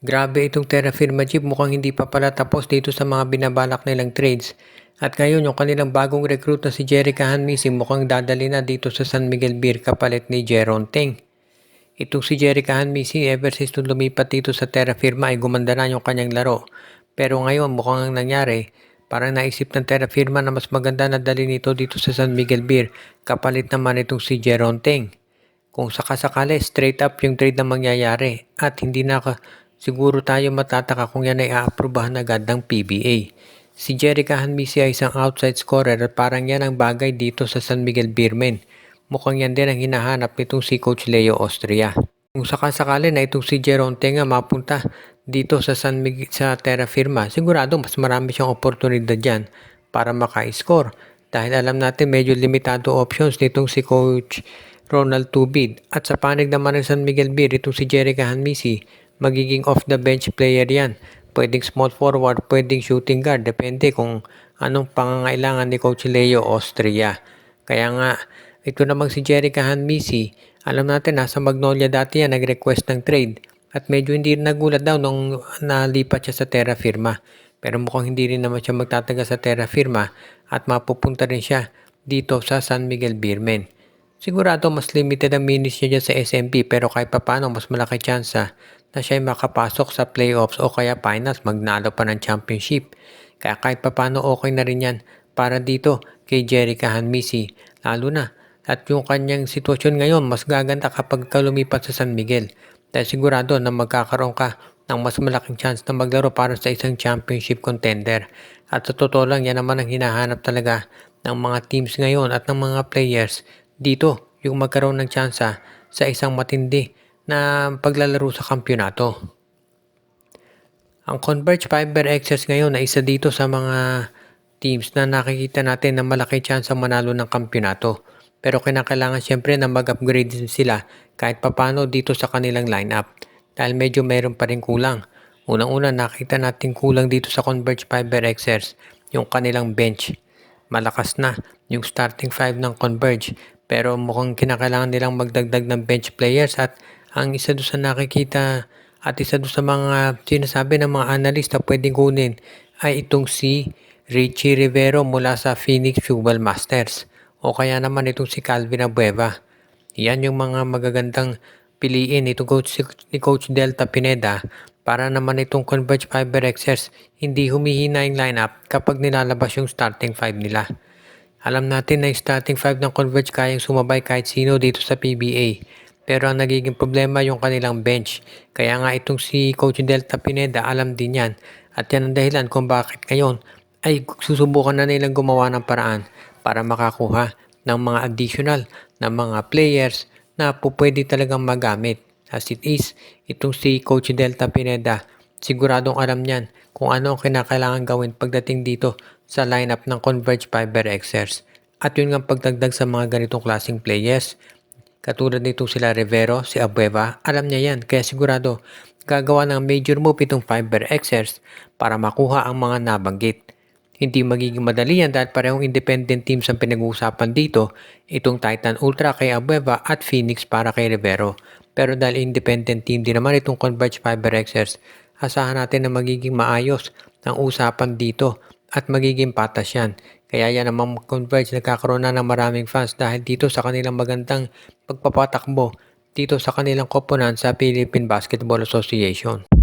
Grabe itong Terra Firma Jeep, mukhang hindi pa pala tapos dito sa mga binabalak nilang trades. At ngayon yung kanilang bagong recruit na si Jerica Hanmisi mukhang dadali na dito sa San Miguel Beer kapalit ni Jeron Teng. Itong si Jerica Hanmisi ever since nung lumipat dito sa Terra Firma ay gumanda na yung kanyang laro. Pero ngayon mukhang ang nangyari, parang naisip ng Terra Firma na mas maganda na dali nito dito sa San Miguel Beer kapalit naman itong si Jeron Teng. Kung sakasakali, straight up yung trade na mangyayari at hindi na siguro tayo matataka kung yan ay aaprubahan agad ng PBA. Si Jerica Hanmisi ay isang outside scorer at parang yan ang bagay dito sa San Miguel Beermen. Mukhang yan din ang hinahanap nitong si Coach Leo Austria. Kung sakasakali na itong si Jeron Tenga mapunta dito sa sa Terra Firma, sigurado mas marami siyang oportunidad dyan para maka-score. Dahil alam natin medyo limitado options nitong si Coach Ronald Tubid. At sa panig naman ng San Miguel Beer, itong si Jerica Hanmisi, magiging off the bench player yan. Pwedeng small forward, pwedeng shooting guard, depende kung anong pangangailangan ni Coach Leo Austria. Kaya nga, ito namang si Jerica Hanmisi, alam natin nasa Magnolia dati yan, nag-request ng trade. At medyo hindi nagulat daw nung nalipat siya sa Terra Firma. Pero mukhang hindi rin naman siya magtataga sa Terra Firma at mapupunta rin siya dito sa San Miguel Beermen. Sigurado mas limited ang minutes niya dyan sa SMP pero kahit papano mas malaki tsansa na siya ay makapasok sa playoffs o kaya finals, magnalo pa ng championship. Kaya kahit papano okay na rin yan para dito kay Jerica Hanmisi. Lalo na at yung kanyang sitwasyon ngayon mas gaganda kapag lumipat sa San Miguel. Dahil sigurado na magkakaroon ka ng mas malaking chance na maglaro para sa isang championship contender. At sa totoo lang yan naman ang hinahanap talaga ng mga teams ngayon at ng mga players dito yung magkaroon ng tsansa sa isang matindi na paglalaro sa kampyonato. Ang Converge Fiber XS ngayon ay isa dito sa mga teams na nakikita natin na malaki tsansa manalo ng kampyonato. Pero kinakailangan siyempre na mag-upgrade din sila kahit papano dito sa kanilang lineup dahil medyo meron pa rin kulang. Unang-una nakita natin kulang dito sa Converge Fiber XS yung kanilang bench. Malakas na yung starting 5 ng Converge pero mukhang kinakailangan nilang magdagdag ng bench players at ang isa doon sa nakikita at isa doon sa mga sinasabi ng mga analista pwedeng kunin ay itong si Richie Rivero mula sa Phoenix Fuel Masters o kaya naman itong si Calvin Abueva. Yan yung mga magagandang piliin ni Coach Delta Pineda para naman itong Converge Fiber Xers hindi humihina yung lineup kapag nilalabas yung starting 5 nila. Alam natin na yung starting 5 ng Converge kayang sumabay kahit sino dito sa PBA. Pero ang nagiging problema yung kanilang bench. Kaya nga itong si Coach Delta Pineda alam din yan. At yan ang dahilan kung bakit ngayon ay susubukan na nilang gumawa ng paraan para makakuha ng mga additional na mga players na pwede talagang magamit. As it is, itong si Coach Delta Pineda, siguradong alam niyan kung ano ang kinakailangan gawin pagdating dito sa lineup ng Converge Fiber Xers. At yun nga pagdagdag sa mga ganitong klaseng players. Katulad nitong sila Rivero, si Abueva, alam niya yan. Kaya sigurado gagawa ng major move itong Fiber Xers para makuha ang mga nabanggit. Hindi magiging madali yan dahil parehong independent teams ang pinag-uusapan dito. Itong Titan Ultra kay Abueva at Phoenix para kay Rivero. Pero dahil independent team din naman itong Converge Fiber Xers, asahan natin na magiging maayos ang usapan dito at magiging patas yan. Kaya yan naman Converge nagkakaroon na ng maraming fans dahil dito sa kanilang magandang pagpapatakbo dito sa kanilang koponan sa Philippine Basketball Association.